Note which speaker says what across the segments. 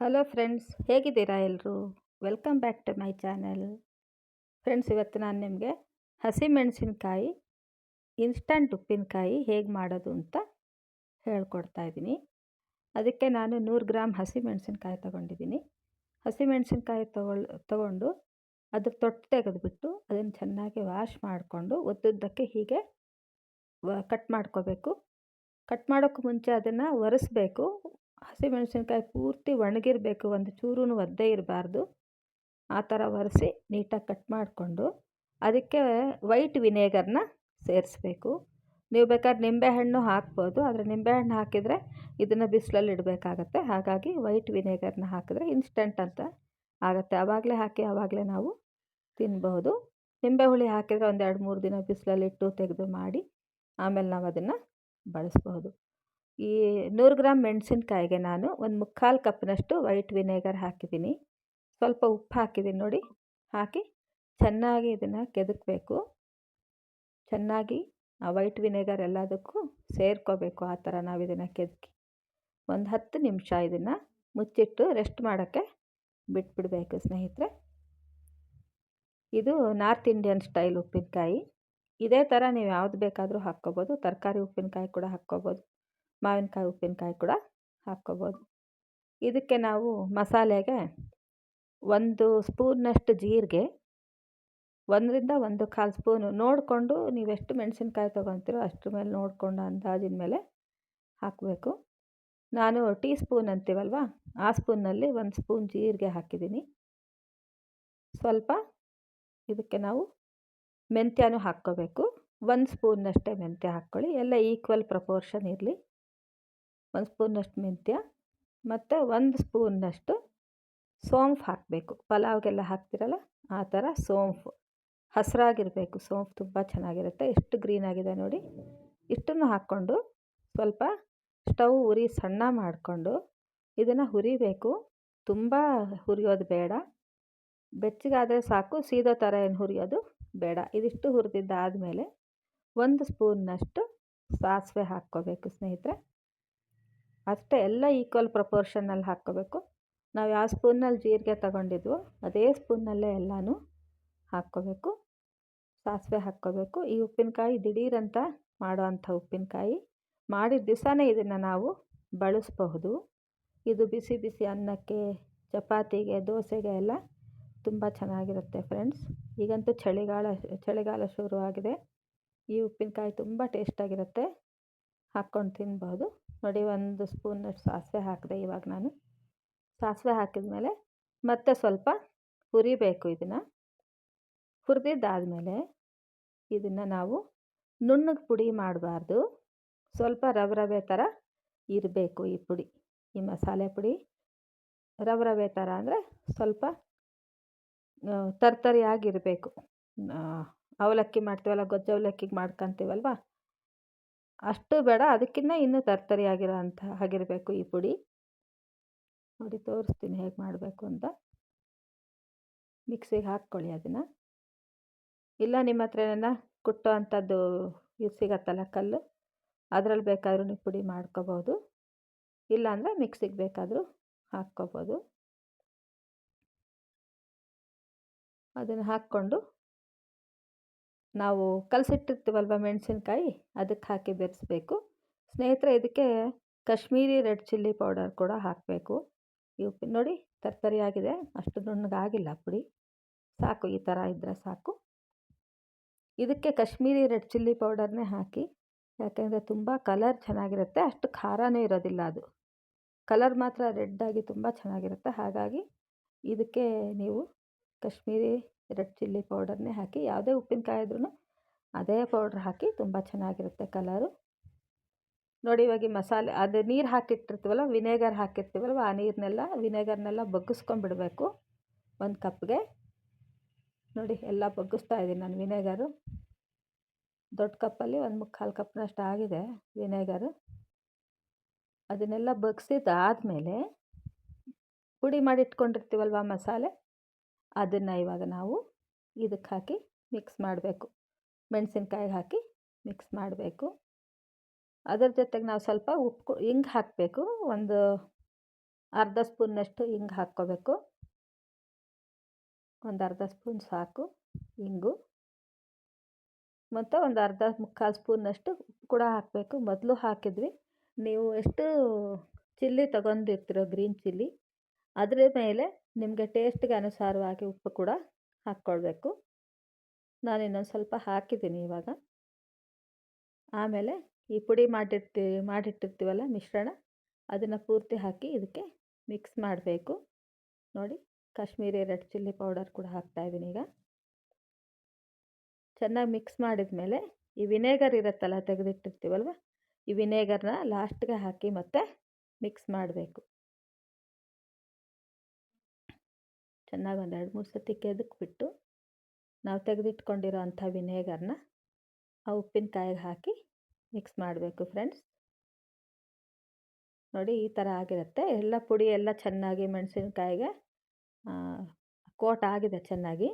Speaker 1: Hello friends, ಹೇಗಿದ್ದೀರಾ ಎಲ್ಲರೂ? Welcome back to my channel. Friends, ಇವತ್ತು ನಾನು ನಿಮಗೆ ಹಸಿಮೆಣಸಿನ್ಕಾಯಿ ಇನ್ಸ್ಟಂಟ್ ಉಪ್ಪಿನಕಾಯಿ ಹೇಗೆ ಮಾಡೋದು ಅಂತ ಹೇಳ್ಕೊಡ್ತಾ ಇದ್ದೀನಿ. ಅದಕ್ಕೆ ನಾನು 100 ಗ್ರಾಮ್ ಹಸಿಮೆಣಸಿನ್ಕಾಯಿ ತೊಗೊಂಡಿದ್ದೀನಿ. ಹಸಿಮೆಣಸಿನ್ಕಾಯಿ ತೊಗೊಂಡು ಅದ್ರ ತೊಟ್ಟು ತೆಗೆದುಬಿಟ್ಟು ಅದನ್ನು ಚೆನ್ನಾಗಿ ವಾಶ್ ಮಾಡಿಕೊಂಡು ಉದ್ದುದ್ದಕ್ಕೆ ಹೀಗೆ ಕಟ್ ಮಾಡ್ಕೋಬೇಕು. ಕಟ್ ಮಾಡೋಕ್ಕೂ ಮುಂಚೆ ಅದನ್ನು ಒರೆಸ್ಬೇಕು. ಹಸಿಮೆಣಸಿನ್ಕಾಯಿ ಪೂರ್ತಿ ಒಣಗಿರಬೇಕು, ಒಂದು ಚೂರೂ ಒದ್ದೆ ಇರಬಾರ್ದು. ಆ ಥರ ಒರೆಸಿ ನೀಟಾಗಿ ಕಟ್ ಮಾಡಿಕೊಂಡು ಅದಕ್ಕೆ ವೈಟ್ ವಿನೇಗರ್ನ ಸೇರಿಸ್ಬೇಕು. ನೀವು ಬೇಕಾದ್ರೆ ನಿಂಬೆಹಣ್ಣು ಹಾಕ್ಬೋದು, ಆದರೆ ನಿಂಬೆಹಣ್ಣು ಹಾಕಿದರೆ ಇದನ್ನು ಬಿಸಿಲಲ್ಲಿ ಇಡಬೇಕಾಗತ್ತೆ. ಹಾಗಾಗಿ ವೈಟ್ ವಿನೇಗರ್ನ ಹಾಕಿದ್ರೆ ಇನ್ಸ್ಟಂಟ್ ಅಂತ ಆಗುತ್ತೆ. ಆವಾಗಲೇ ಹಾಕಿ ಆವಾಗಲೇ ನಾವು ತಿನ್ಬಹುದು. ನಿಂಬೆ ಹುಳಿ ಹಾಕಿದರೆ ಒಂದು 2-3 ದಿನ ಬಿಸಿಲಲ್ಲಿಟ್ಟು ತೆಗೆದು ಮಾಡಿ ಆಮೇಲೆ ನಾವು ಅದನ್ನು ಬಳಸ್ಬೋದು. ಈ 100 ಗ್ರಾಮ್ ಮೆಣಸಿನ್ಕಾಯಿಗೆ ನಾನು ಒಂದು 3/4 ಕಪ್ನಷ್ಟು ವೈಟ್ ವಿನೇಗರ್ ಹಾಕಿದ್ದೀನಿ. ಸ್ವಲ್ಪ ಉಪ್ಪು ಹಾಕಿದ್ದೀನಿ ನೋಡಿ. ಹಾಕಿ ಚೆನ್ನಾಗಿ ಇದನ್ನು ಕೆದಕಬೇಕು. ಚೆನ್ನಾಗಿ ಆ ವೈಟ್ ವಿನೇಗರ್ ಎಲ್ಲದಕ್ಕೂ ಸೇರ್ಕೋಬೇಕು. ಆ ಥರ ನಾವು ಇದನ್ನು ಕೆದಕಿ ಒಂದು 10 ನಿಮಿಷ ಇದನ್ನು ಮುಚ್ಚಿಟ್ಟು ರೆಸ್ಟ್ ಮಾಡೋಕ್ಕೆ ಬಿಟ್ಬಿಡಬೇಕು ಸ್ನೇಹಿತರೆ. ಇದು ನಾರ್ತ್ ಇಂಡಿಯನ್ ಸ್ಟೈಲ್ ಉಪ್ಪಿನಕಾಯಿ. ಇದೇ ಥರ ನೀವು ಯಾವುದು ಬೇಕಾದರೂ ಹಾಕ್ಕೋಬೋದು. ತರಕಾರಿ ಉಪ್ಪಿನಕಾಯಿ ಕೂಡ ಹಾಕ್ಕೋಬೋದು, ಮಾವಿನಕಾಯಿ ಉಪ್ಪಿನಕಾಯಿ ಕೂಡ ಹಾಕ್ಕೋಬೋದು. ಇದಕ್ಕೆ ನಾವು ಮಸಾಲೆಗೆ 1 ಸ್ಪೂನ್ನಷ್ಟು ಜೀರಿಗೆ, 1ರಿಂದ 1/4 ಸ್ಪೂನು ನೋಡಿಕೊಂಡು ನೀವೆಷ್ಟು ಮೆಣಸಿನ್ಕಾಯಿ ತೊಗೊತೀರೋ ಅಷ್ಟ್ರ ಮೇಲೆ ನೋಡಿಕೊಂಡು ಅಂದಾಜಿನ ಮೇಲೆ ಹಾಕಬೇಕು. ನಾನು ಟೀ ಸ್ಪೂನ್ ಅಂತೀವಲ್ವ, ಆ ಸ್ಪೂನ್ನಲ್ಲಿ 1 ಸ್ಪೂನ್ ಜೀರಿಗೆ ಹಾಕಿದ್ದೀನಿ. ಸ್ವಲ್ಪ ಇದಕ್ಕೆ ನಾವು ಮೆಂತ್ಯನೂ ಹಾಕ್ಕೋಬೇಕು. 1 ಸ್ಪೂನ್ನಷ್ಟೇ ಮೆಂತ್ಯ ಹಾಕ್ಕೊಳ್ಳಿ. ಎಲ್ಲ ಈಕ್ವಲ್ ಪ್ರಪೋರ್ಷನ್ ಇರಲಿ. 1 ಸ್ಪೂನ್ನಷ್ಟು ಮೆಂತ್ಯ ಮತ್ತು 1 ಸ್ಪೂನ್ನಷ್ಟು ಸೋಂಫು ಹಾಕಬೇಕು. ಪಲಾವ್ಗೆಲ್ಲ ಹಾಕ್ತಿರಲ್ಲ ಆ ಥರ ಸೋಂಫು ಹಸಿರಾಗಿರಬೇಕು. ಸೋಂಫು ತುಂಬ ಚೆನ್ನಾಗಿರುತ್ತೆ. ಎಷ್ಟು ಗ್ರೀನಾಗಿದೆ ನೋಡಿ. ಇಷ್ಟನ್ನು ಹಾಕ್ಕೊಂಡು ಸ್ವಲ್ಪ ಸ್ಟವ್ ಉರಿ ಸಣ್ಣ ಮಾಡಿಕೊಂಡು ಇದನ್ನು ಹುರಿಬೇಕು. ತುಂಬ ಹುರಿಯೋದು ಬೇಡ, ಬೆಚ್ಚಗಾದರೆ ಸಾಕು. ಸೀದೋ ಥರ ಏನು ಹುರಿಯೋದು ಬೇಡ. ಇದಿಷ್ಟು ಹುರಿದಿದ್ದಾದಮೇಲೆ 1 ಸ್ಪೂನ್ನಷ್ಟು ಸಾಸಿವೆ ಹಾಕ್ಕೋಬೇಕು ಸ್ನೇಹಿತರೆ. ಅಷ್ಟೇ, ಎಲ್ಲ ಈಕ್ವಲ್ ಪ್ರಪೋರ್ಷನ್ನಲ್ಲಿ ಹಾಕ್ಕೋಬೇಕು. ನಾವು ಯಾವ ಸ್ಪೂನಲ್ಲಿ ಜೀರಿಗೆ ತಗೊಂಡಿದ್ವೋ ಅದೇ ಸ್ಪೂನ್ನಲ್ಲೇ ಎಲ್ಲನೂ ಹಾಕ್ಕೋಬೇಕು. ಸಾಸಿವೆ ಹಾಕ್ಕೋಬೇಕು. ಈ ಉಪ್ಪಿನಕಾಯಿ ದಿಢೀರಂತ ಮಾಡೋವಂಥ ಉಪ್ಪಿನಕಾಯಿ. ಮಾಡಿದ ದಿವಸನೇ ಇದನ್ನು ನಾವು ಬಳಸಬಹುದು. ಇದು ಬಿಸಿ ಬಿಸಿ ಅನ್ನಕ್ಕೆ, ಚಪಾತಿಗೆ, ದೋಸೆಗೆ ಎಲ್ಲ ತುಂಬ ಚೆನ್ನಾಗಿರುತ್ತೆ ಫ್ರೆಂಡ್ಸ್. ಈಗಂತೂ ಚಳಿಗಾಲ ಶುರುವಾಗಿದೆ. ಈ ಉಪ್ಪಿನಕಾಯಿ ತುಂಬ ಟೇಸ್ಟಾಗಿರುತ್ತೆ. ಹಾಕ್ಕೊಂಡು ತಿನ್ಬೋದು ನೋಡಿ. 1 ಸ್ಪೂನಷ್ಟು ಸಾಸಿವೆ ಹಾಕಿದೆ ಇವಾಗ ನಾನು. ಸಾಸಿವೆ ಹಾಕಿದ ಮೇಲೆ ಮತ್ತೆ ಸ್ವಲ್ಪ ಹುರಿಬೇಕು. ಇದನ್ನು ಹುರಿದಿದ್ದಾದಮೇಲೆ ಇದನ್ನು ನಾವು ನುಣ್ಣಗೆ ಪುಡಿ ಮಾಡಬಾರ್ದು. ಸ್ವಲ್ಪ ರವೆ ಥರ ಇರಬೇಕು ಈ ಪುಡಿ, ಈ ಮಸಾಲೆ ಪುಡಿ. ರವೆ ಥರ ಅಂದರೆ ಸ್ವಲ್ಪ ತರ್ತರಿಯಾಗಿರಬೇಕು. ಅವಲಕ್ಕಿ ಮಾಡ್ತೀವಲ್ಲ, ಗೊಜ್ಜು ಅವಲಕ್ಕಿಗೆ ಮಾಡ್ಕೊತೀವಲ್ವ, ಅಷ್ಟು ಬೇಡ, ಅದಕ್ಕಿಂತ ಇನ್ನೂ ಹಾಗಿರಬೇಕು ಈ ಪುಡಿ. ನೋಡಿ ತೋರಿಸ್ತೀನಿ ಹೇಗೆ ಮಾಡಬೇಕು ಅಂತ. ಮಿಕ್ಸಿಗೆ ಹಾಕ್ಕೊಳ್ಳಿ ಅದನ್ನು. ಇಲ್ಲ ನಿಮ್ಮ ಹತ್ರ ಕುಟ್ಟೋ ಅಂಥದ್ದು ಇದು ಸಿಗತ್ತಲ್ಲ ಕಲ್ಲು, ಅದರಲ್ಲಿ ಬೇಕಾದ್ರೂ ನೀವು ಪುಡಿ ಮಾಡ್ಕೋಬೋದು. ಇಲ್ಲಾಂದರೆ ಮಿಕ್ಸಿಗೆ ಬೇಕಾದರೂ ಹಾಕ್ಕೋಬೋದು. ಅದನ್ನು ಹಾಕ್ಕೊಂಡು ನಾವು ಕಲಸಿಟ್ಟಿರ್ತೀವಲ್ವ ಮೆಣಸಿನ್ಕಾಯಿ, ಅದಕ್ಕೆ ಹಾಕಿ ಬೆರೆಸ್ಬೇಕು ಸ್ನೇಹಿತರೆ. ಇದಕ್ಕೆ ಕಾಶ್ಮೀರಿ ರೆಡ್ ಚಿಲ್ಲಿ ಪೌಡರ್ ಕೂಡ ಹಾಕಬೇಕು. ಈ ಉಪ್ಪಿನ ನೋಡಿ ತರ್ತರಿಯಾಗಿದೆ, ಅಷ್ಟು ನುಣ್ಣಗಾಗಿಲ್ಲ ಪುಡಿ. ಸಾಕು, ಈ ಥರ ಇದ್ದರೆ ಸಾಕು. ಇದಕ್ಕೆ ಕಾಶ್ಮೀರಿ ರೆಡ್ ಚಿಲ್ಲಿ ಪೌಡರ್ನೇ ಹಾಕಿ, ಯಾಕೆಂದರೆ ತುಂಬ ಕಲರ್ ಚೆನ್ನಾಗಿರುತ್ತೆ. ಅಷ್ಟು ಖಾರನೇ ಇರೋದಿಲ್ಲ, ಅದು ಕಲರ್ ಮಾತ್ರ ರೆಡ್ಡಾಗಿ ತುಂಬ ಚೆನ್ನಾಗಿರುತ್ತೆ. ಹಾಗಾಗಿ ಇದಕ್ಕೆ ನೀವು ಕಾಶ್ಮೀರಿ ರೆಡ್ ಚಿಲ್ಲಿ ಪೌಡರ್ನೇ ಹಾಕಿ. ಯಾವುದೇ ಉಪ್ಪಿನಕಾಯಿ ಇದ್ರೂ ಅದೇ ಪೌಡ್ರ್ ಹಾಕಿ, ತುಂಬ ಚೆನ್ನಾಗಿರುತ್ತೆ ಕಲರು ನೋಡಿ. ಇವಾಗ ಮಸಾಲೆ ಅದು ನೀರು ಹಾಕಿಟ್ಟಿರ್ತೀವಲ್ಲ, ವಿನೇಗರ್ ಹಾಕಿರ್ತೀವಲ್ವ, ಆ ವಿನೇಗರ್ನೆಲ್ಲ ಬಗ್ಗಿಸ್ಕೊಂಡ್ಬಿಡಬೇಕು 1 ಕಪ್ಗೆ. ನೋಡಿ ಎಲ್ಲ ಬಗ್ಗಿಸ್ತಾ ಇದ್ದೀನಿ ನಾನು. ವಿನೇಗರು ದೊಡ್ಡ ಕಪ್ಪಲ್ಲಿ 1 3/4 ಕಪ್ನಷ್ಟು ಆಗಿದೆ ವಿನೇಗರು. ಅದನ್ನೆಲ್ಲ ಬಗ್ಸಿದ್ದಾದಮೇಲೆ ಪುಡಿ ಮಾಡಿ ಇಟ್ಕೊಂಡಿರ್ತೀವಲ್ವ ಮಸಾಲೆ, ಅದನ್ನು ಇವಾಗ ನಾವು ಇದಕ್ಕೆ ಹಾಕಿ ಮಿಕ್ಸ್ ಮಾಡಬೇಕು. ಮೆಣಸಿನ್ಕಾಯಿಗೆ ಹಾಕಿ ಮಿಕ್ಸ್ ಮಾಡಬೇಕು. ಅದರ ಜೊತೆಗೆ ನಾವು ಸ್ವಲ್ಪ ಹಿಂಗೆ ಹಾಕಬೇಕು. ಒಂದು ಅರ್ಧ ಸ್ಪೂನ್ನಷ್ಟು ಹಿಂಗೆ ಹಾಕ್ಕೋಬೇಕು. ಒಂದು ಅರ್ಧ ಸ್ಪೂನ್ ಸಾಕು ಹಿಂಗು. ಮತ್ತು ಒಂದು ಅರ್ಧ ಮುಕ್ಕಾಲು ಸ್ಪೂನ್ನಷ್ಟು ಉಪ್ಪು ಕೂಡ ಹಾಕಬೇಕು. ಮೊದಲು ಹಾಕಿದ್ವಿ. ನೀವು ಎಷ್ಟು ಚಿಲ್ಲಿ ತೊಗೊಂಡಿರ್ತೀರೋ ಗ್ರೀನ್ ಚಿಲ್ಲಿ ಅದರ ಮೇಲೆ ನಿಮಗೆ ಟೇಸ್ಟ್ಗೆ ಅನುಸಾರವಾಗಿ ಉಪ್ಪು ಕೂಡ ಹಾಕ್ಕೊಳ್ಬೇಕು. ನಾನು ಇನ್ನೊಂದು ಸ್ವಲ್ಪ ಹಾಕಿದ್ದೀನಿ ಇವಾಗ. ಆಮೇಲೆ ಈ ಪುಡಿ ಮಾಡಿಟ್ಟಿರ್ತೀವಲ್ಲ ಮಿಶ್ರಣ, ಅದನ್ನು ಪೂರ್ತಿ ಹಾಕಿ ಇದಕ್ಕೆ ಮಿಕ್ಸ್ ಮಾಡಬೇಕು. ನೋಡಿ, ಕಾಶ್ಮೀರಿ ರೆಡ್ ಚಿಲ್ಲಿ ಪೌಡರ್ ಕೂಡ ಹಾಕ್ತಾಯಿದ್ದೀನಿ ಈಗ. ಚೆನ್ನಾಗಿ ಮಿಕ್ಸ್ ಮಾಡಿದ ಮೇಲೆ ಈ ವಿನೇಗರ್ ಇರುತ್ತಲ್ಲ ತೆಗೆದಿಟ್ಟಿರ್ತೀವಲ್ವ, ಈ ವಿನೇಗರ್ನ ಲಾಸ್ಟ್ಗೆ ಹಾಕಿ ಮತ್ತೆ ಮಿಕ್ಸ್ ಮಾಡಬೇಕು. ಚೆನ್ನಾಗಿ ಒಂದು 2-3 ಸತಿ ಕೆದಕ್ಬಿಟ್ಟು ನಾವು ತೆಗೆದಿಟ್ಕೊಂಡಿರೋ ಅಂಥ ವಿನೇಗರ್ನ ಆ ಉಪ್ಪಿನಕಾಯಿಗೆ ಹಾಕಿ ಮಿಕ್ಸ್ ಮಾಡಬೇಕು ಫ್ರೆಂಡ್ಸ್. ನೋಡಿ, ಈ ಥರ ಆಗಿರುತ್ತೆ. ಎಲ್ಲ ಪುಡಿ ಎಲ್ಲ ಚೆನ್ನಾಗಿ ಮೆಣಸಿನ್ಕಾಯಿಗೆ ಕೋಟ್ ಆಗಿದೆ ಚೆನ್ನಾಗಿ.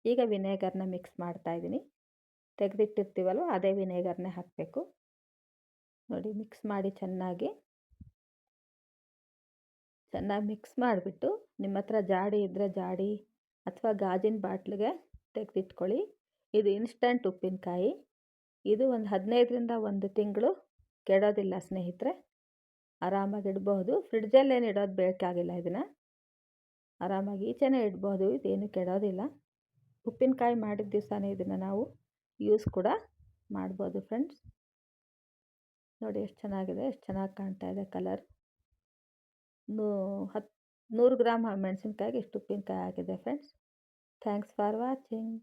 Speaker 1: ಈಗ ವಿನೇಗರ್ನ ಮಿಕ್ಸ್ ಮಾಡ್ತಾಯಿದ್ದೀನಿ. ತೆಗೆದಿಟ್ಟಿರ್ತೀವಲ್ವ ಅದೇ ವಿನೇಗರ್ನೇ ಹಾಕಬೇಕು. ನೋಡಿ, ಮಿಕ್ಸ್ ಮಾಡಿ ಚೆನ್ನಾಗಿ ಮಿಕ್ಸ್ ಮಾಡಿಬಿಟ್ಟು ನಿಮ್ಮ ಹತ್ರ ಜಾಡಿ ಇದ್ದರೆ ಜಾಡಿ ಅಥವಾ ಗಾಜಿನ ಬಾಟ್ಲಿಗೆ ತೆಗೆದಿಟ್ಕೊಳ್ಳಿ. ಇದು ಇನ್ಸ್ಟಂಟ್ ಉಪ್ಪಿನಕಾಯಿ. ಇದು ಒಂದು 15ರಿಂದ 1 ತಿಂಗಳು ಕೆಡೋದಿಲ್ಲ ಸ್ನೇಹಿತರೆ. ಆರಾಮಾಗಿ ಇಡಬಹುದು. ಫ್ರಿಡ್ಜಲ್ಲೇನು ಇಡೋದು ಬೇಕಾಗಿಲ್ಲ. ಇದನ್ನು ಆರಾಮಾಗಿ ಈಚೆನೇ ಇಡ್ಬೋದು. ಇದೇನು ಕೆಡೋದಿಲ್ಲ. ಉಪ್ಪಿನಕಾಯಿ ಮಾಡಿದ ದಿವಸನೇ ಇದನ್ನು ನಾವು ಯೂಸ್ ಕೂಡ ಮಾಡ್ಬೋದು ಫ್ರೆಂಡ್ಸ್. ನೋಡಿ ಎಷ್ಟು ಚೆನ್ನಾಗಿದೆ, ಎಷ್ಟು ಚೆನ್ನಾಗಿ ಕಾಣ್ತಾ ಇದೆ ಕಲರ್. 100 ಗ್ರಾಮ್ ಮೆಣಸಿನ್ಕಾಯಿಗೆ ಇಷ್ಟು ಉಪ್ಪಿನಕಾಯಿ ಆಗಿದೆ ಫ್ರೆಂಡ್ಸ್. Thanks for watching.